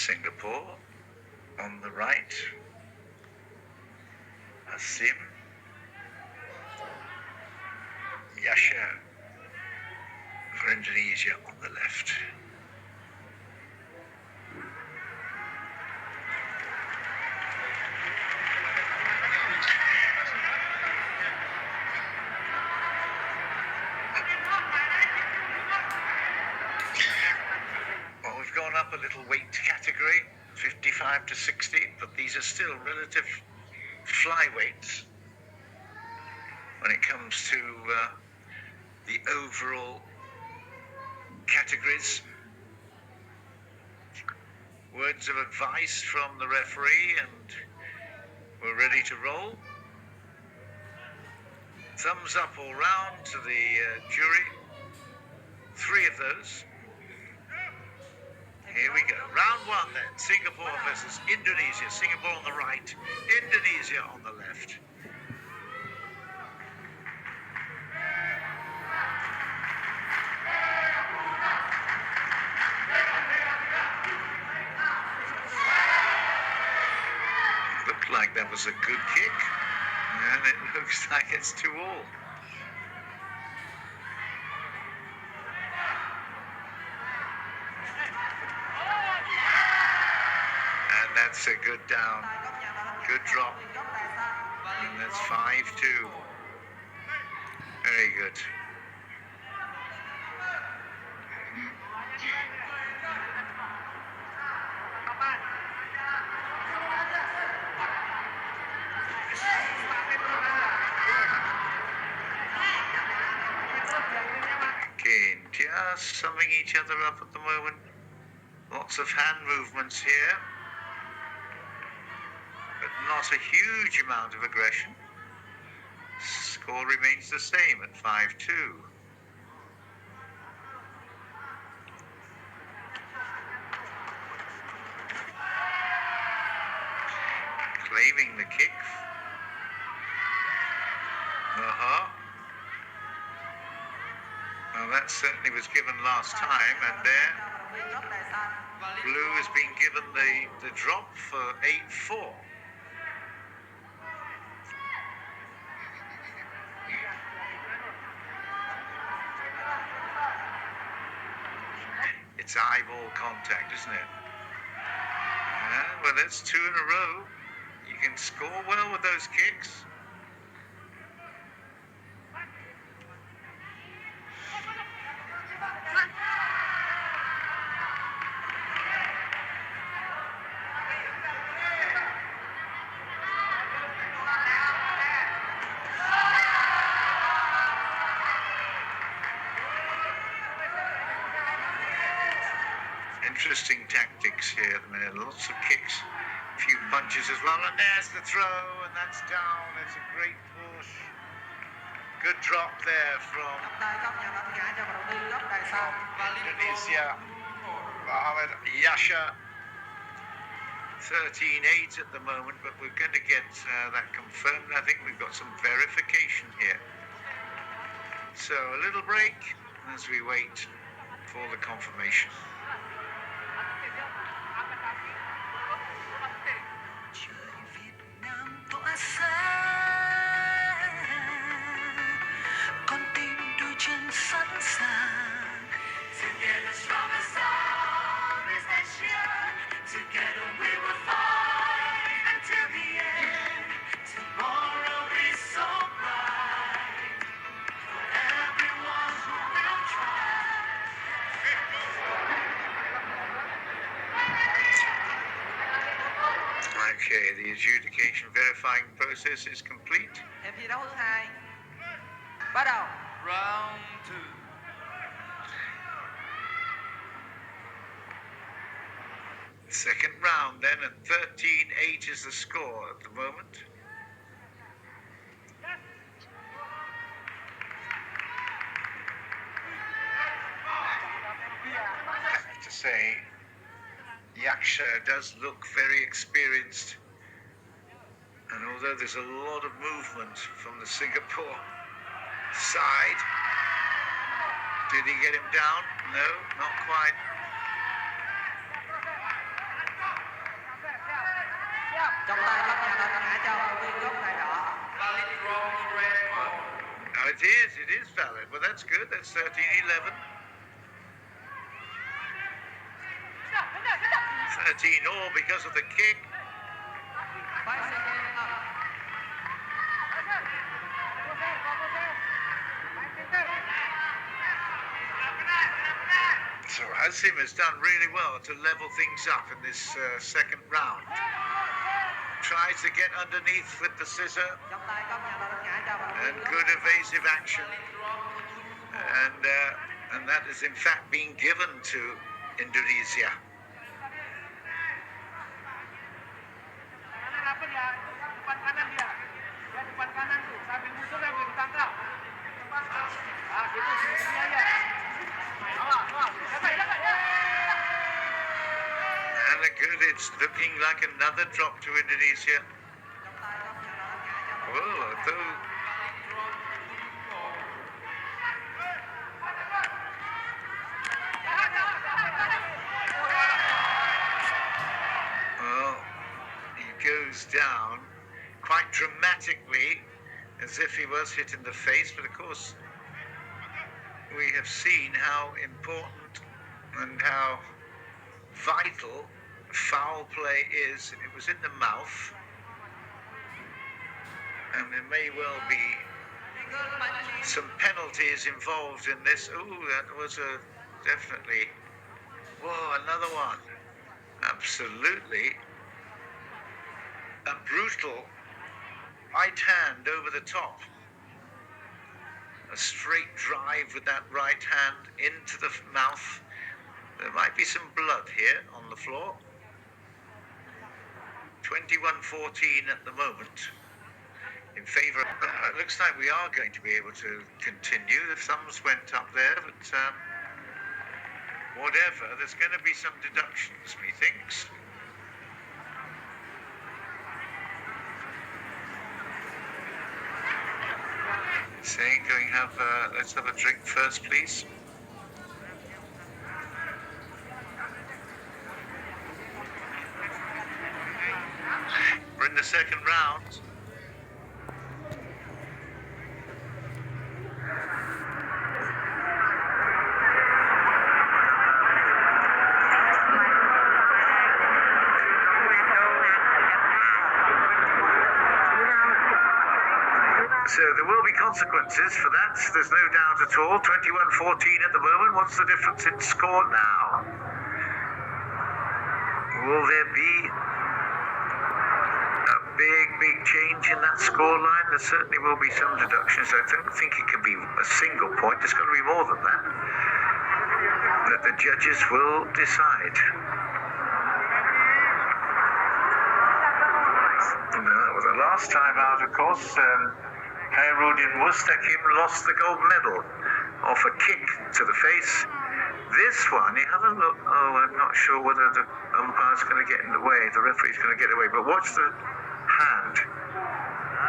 Singapore on the right, Asim, Yasha for Indonesia on the left. Well, we've gone up a little weight category, 55 to 60, but these are still relative flyweights when it comes to the overall categories. Words of advice from the referee, and we're ready to roll. Thumbs up all round to the jury. 3 of those. Here we go. Round 1 then. Singapore versus Indonesia. Singapore on the right, Indonesia on the left. Looked like that was a good kick, and it looks like it's 2-2. And that's a good down, good drop, and that's 5-2. Very good. Okay, just summing each other up at the moment. Lots of hand movements here, but not a huge amount of aggression. Score remains the same at 5-2. Claiming the kick. Well, that certainly was given last time, and there Blue has been given the drop for 8-4. It's eyeball contact, isn't it? Yeah, well, that's 2 in a row. You can score well with those kicks. Interesting tactics here. Lots of kicks, a few punches as well, and there's the throw, and that's down. It's a great push. Good drop there from Indonesia, Mohamed Yasha. 13-8 at the moment, but we're going to get that confirmed. I think we've got some verification here. So a little break as we wait for the confirmation. Okay, the adjudication verifying process is complete. Hiệp thi đấu thứ 2. Bắt đầu. Round 2. Second round then, and 13-8 is the score at the moment. I have to say, Yaksha does look very experienced, and although there's a lot of movement from the Singapore side, did he get him down? No, not quite. chào phụ huynh góc đài đỏ. Valid wrong red ball. Now it is valid. Well, that's good. That's 13-11. 13 all because of the kick. 5 seconds up. So Hasim has done really well to level things up in this second round. Tries to get underneath with the scissor Trọng tài công nhận là lật ngã chào phụ and huynh góc good đài đỏ. evasive action. And that is in fact being given to Indonesia. Depan kanan dia. Dia depan kanan tuh. Sambil musuh sambil ditangkap. Ah, gitu. Dia ya. Awas, awas. Dapat. And a good, it's looking like another drop to Indonesia. Trọng tài công nhận là lật ngã chào phụ huynh Well, góc đài đỏ. although he goes down quite dramatically as if he was hit in the face, but of course we have seen how important and how vital foul play is. It was in the mouth, and there may well be some penalties involved in this. Oh, that was definitely. Whoa, another one. Absolutely. A brutal right hand over the top. A straight drive with that right hand into the mouth. There might be some blood here on the floor. 21-14 at the moment. In favour. It looks like we are going to be able to continue. The thumbs went up there, but whatever, there's going to be some deductions, methinks. Saying, going have let's have a drink first, please. We're in the second round. So there will be consequences for that, there's no doubt at all. 21-14 at the moment. What's the difference in score now? Will there be a big change in that scoreline? There certainly will be some deductions. I don't think it can be a single point. There's got to be more than that. That the judges will decide. That was the last time out, of course. Hairudin Mustakim lost the gold medal off a kick to the face. This one, you have a look. Oh, I'm not sure whether the umpire's going to get in the way, the referee's going to get away, but watch the hand.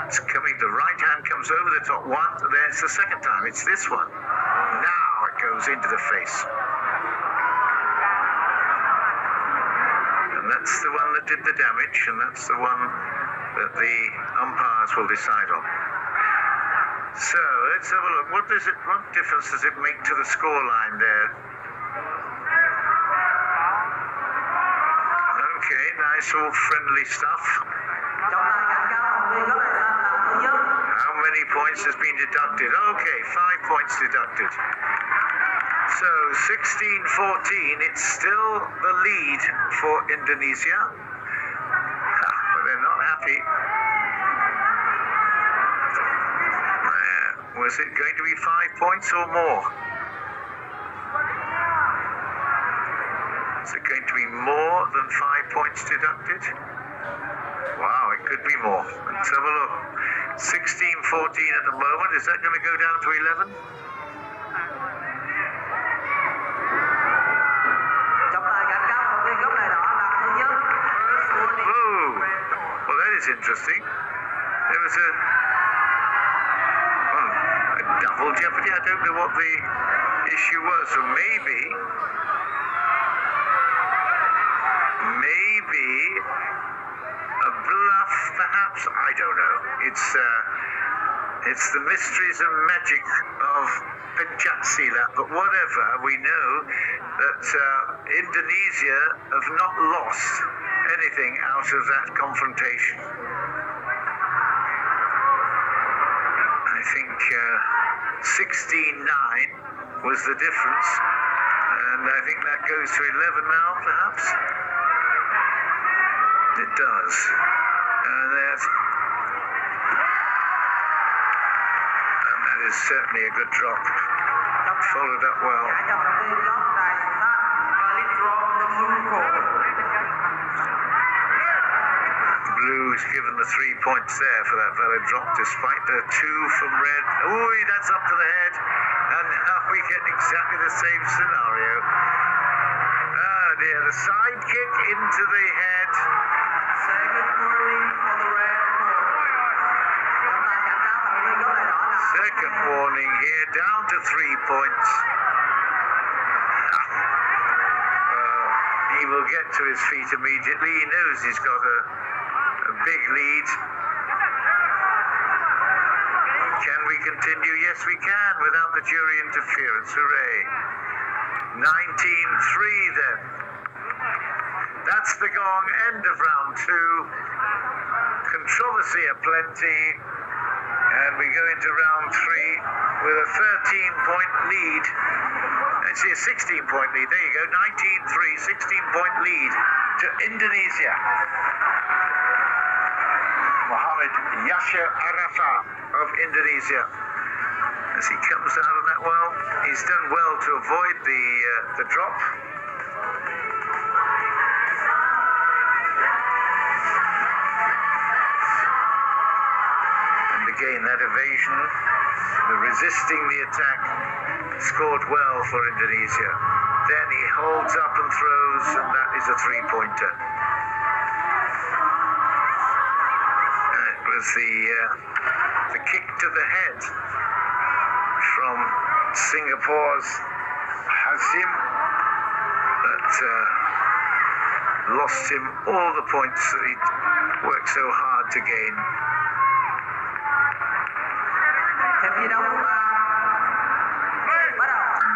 It's coming, the right hand comes over the top one, there's the second time, it's this one. Now it goes into the face. And that's the one that did the damage, and that's the one that the umpires will decide on. So let's have a look. What difference does it make to the scoreline there? Okay, nice all friendly stuff. Trọng tài cảnh cáo phụ huynh góc đài xanh làm thứ nhất. How many points has been deducted? Okay, 5 points deducted. So 16-14, it's still the lead for Indonesia. But they're not happy. Was it going to be 5 points or more? Is it going to be more than 5 points deducted? Wow, it could be more. Let's have a look. 16-14 at the moment. Is that going to go down to 11? Trọng tài cảnh cáo phụ huynh góc đài đỏ làm thứ nhất. Oh, well, that is interesting. There was a double jeopardy. I don't know what the issue was. So maybe a blood enough, perhaps? I don't know. It's the mysteries and magic of Pencaksilat, but whatever, we know that Indonesia have not lost anything out of that confrontation. I think 16-9 was the difference, and I think that goes to 11 now, perhaps. It does. And that is certainly a good drop. Followed up well. Blue is given the 3 points there for that valid drop, despite the 2 from red. Oh, that's up to the head. And now we get exactly the same scenario. Oh dear, the side kick into the head. Second warning for the red Second warning here, down to 3 points. He will get to his feet immediately. He knows he's got a big lead. Can we continue? Yes, we can, without the jury interference. Hooray. 19-3 then. That's the gong, end of round 2. Controversy aplenty. And we go into round 3 with a 13-point lead. Actually, a 16-point lead. There you go, 19-3, 16-point lead to Indonesia. Mohammed Yasir Arafat of Indonesia. As he comes out of that well, he's done well to avoid the drop. And again, that evasion, the resisting the attack, scored well for Indonesia. Then he holds up and throws, and that is a 3-pointer. It was the kick to the head from Singapore's Hazim that lost him all the points that he worked so hard to gain.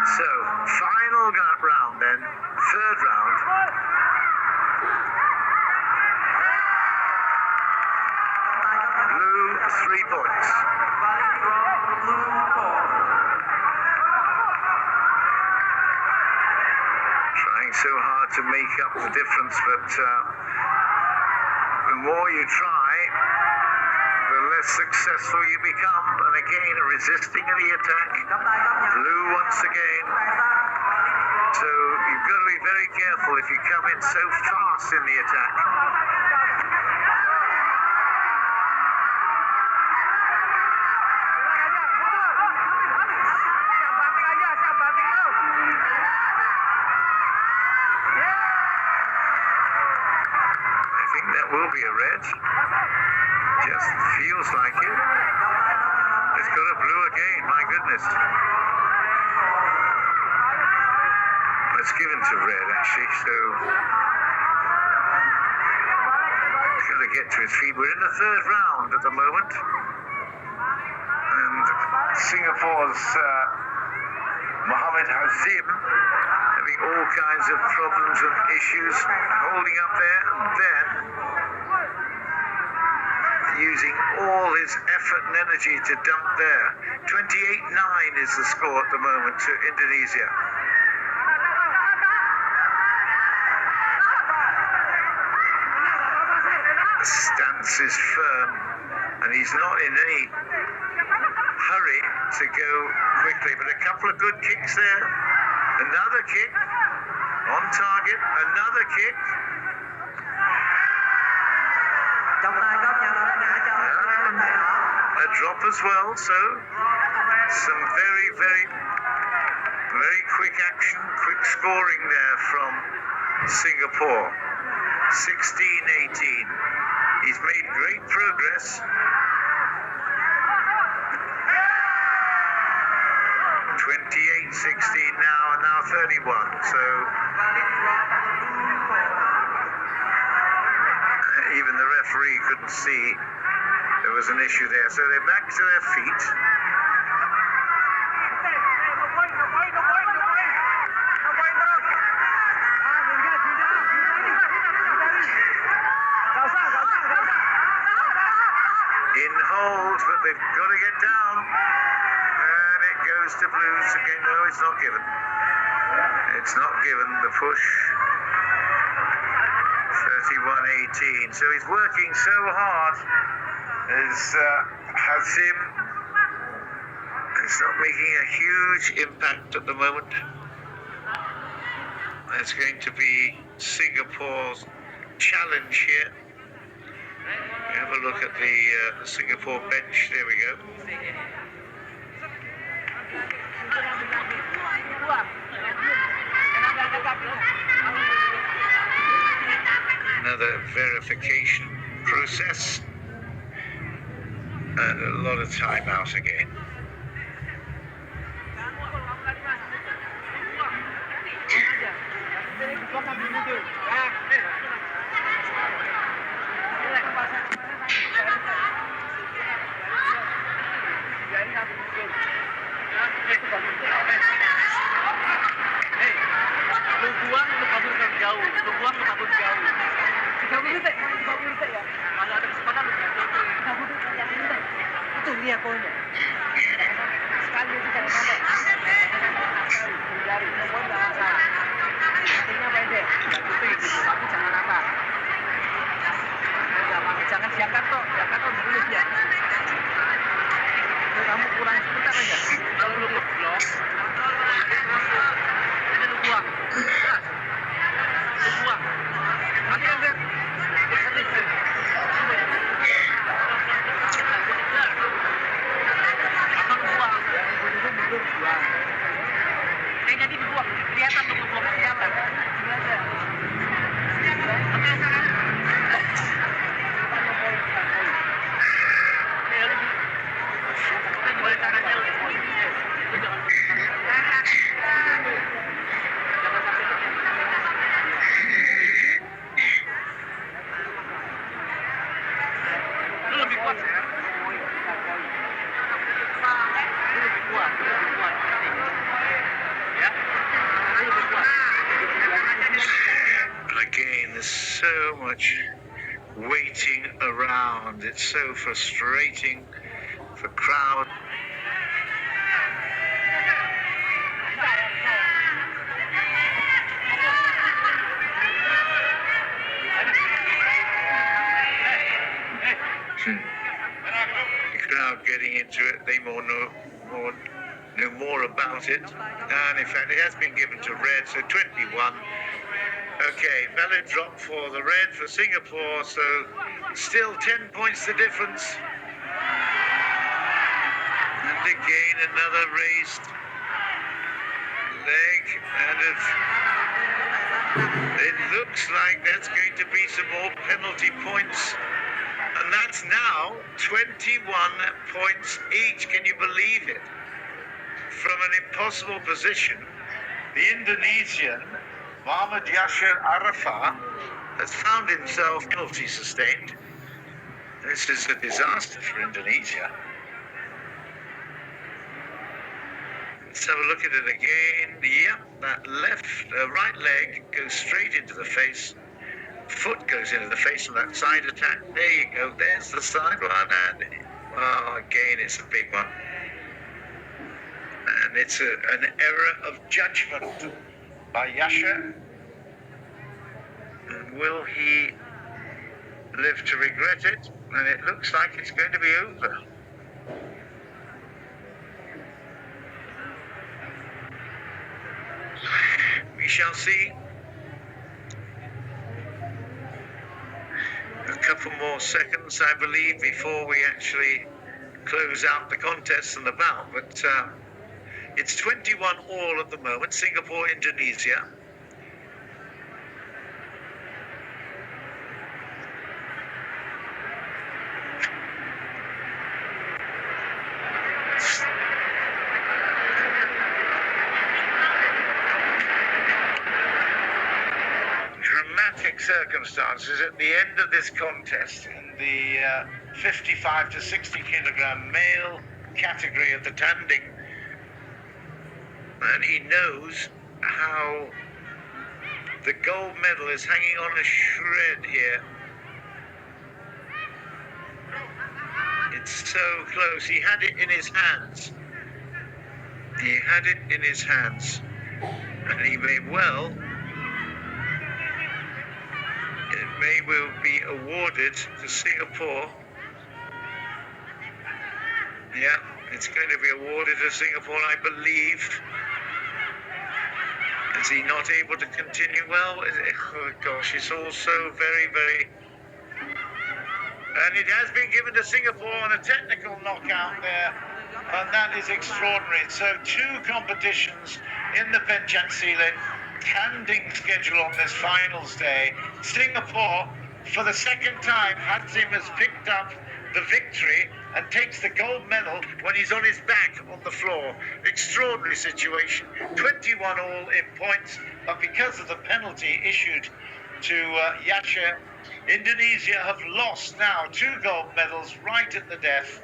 So, final round then, third round. Blue, 3 points. Trying so hard to make up the difference, but the more you try, the less successful you become. And again, resisting the attack. Blue once again. So you've got to be very careful if you come in so fast in the attack. I think that will be a red. Just feels like it. It's got a blue again, my goodness. It's given to red actually, so he's got to get to his feet. We're in the third round at the moment, and Singapore's Mohammed Hazim having all kinds of problems and issues, holding up there, and then using all his effort and energy to dump there. 28-9 is the score at the moment to Indonesia. The stance is firm, and he's not in any hurry to go quickly, but a couple of good kicks there. Another kick on target, another kick. A drop as well, so some very, very, very quick action, quick scoring there from Singapore. 16-18. He's made great progress. 28-16 now, and now 31. So even the referee couldn't see there was an issue there. So they're back to their feet. In hold, but they've got to get down. And it goes to Blues again. No, it's not given. It's not given. The push. 31-18. So he's working so hard. Has him. It's not making a huge impact at the moment. It's going to be Singapore's challenge here. Have a look at the Singapore bench. There we go. Another verification process. And a lot of time out again. Jangan siangkan kok dulu ya. Kamu kurang sebentar aja. Kalau lu blok, ini lu buang. Lu buang. Nanti kan dia buang. Jadi dibuang, kelihatan tuh buangnya kelihatan. Again, there's so much waiting around. It's so frustrating for crowd. The crowd getting into it, they know more about it. And in fact, it has been given to red, so 21. Okay, valid drop for the red for Singapore, so still 10 points the difference. And again, another raised leg, and it looks like that's going to be some more penalty points. And that's now 21 points each. Can you believe it? From an impossible position, the Indonesian Muhammad Yasir Arafah has found himself penalty sustained. This is a disaster for Indonesia. Let's have a look at it again. Yep, that right leg goes straight into the face. Foot goes into the face on that side attack. There you go. There's the side one. And again, it's a big one. And it's an error of judgment by Yasha. And will he live to regret it? And it looks like it's going to be over. We shall see. A couple more seconds, I believe, before we actually close out the contest and the bout. But it's 21 all at the moment, Singapore, Indonesia. Dramatic circumstances, at the end of this contest, in the 55 to 60 kilogram male category of the tanding, and he knows how the gold medal is hanging on a shred here. It's so close. He had it in his hands. He had it in his hands. And he may well, it may well be awarded to Singapore. Yeah, it's going to be awarded to Singapore, I believe. Is he not able to continue? Well, oh gosh, it's all so very, very... And it has been given to Singapore on a technical knockout there, and that is extraordinary. So 2 competitions in the Pencak tanding schedule on this finals day. Singapore, for the second time, Hazim has picked up the victory and takes the gold medal when he's on his back on the floor. Extraordinary situation. 21 all in points, but because of the penalty issued to Yasha, Indonesia have lost now 2 gold medals right at the death,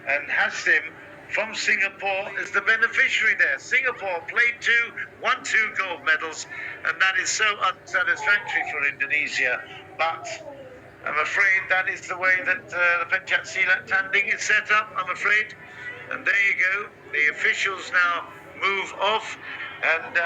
and Hazim from Singapore is the beneficiary there. Singapore played 2, won 2 gold medals, and that is so unsatisfactory for Indonesia. But I'm afraid that is the way that the Pencak Silat tanding is set up, I'm afraid. And there you go. The officials now move off, and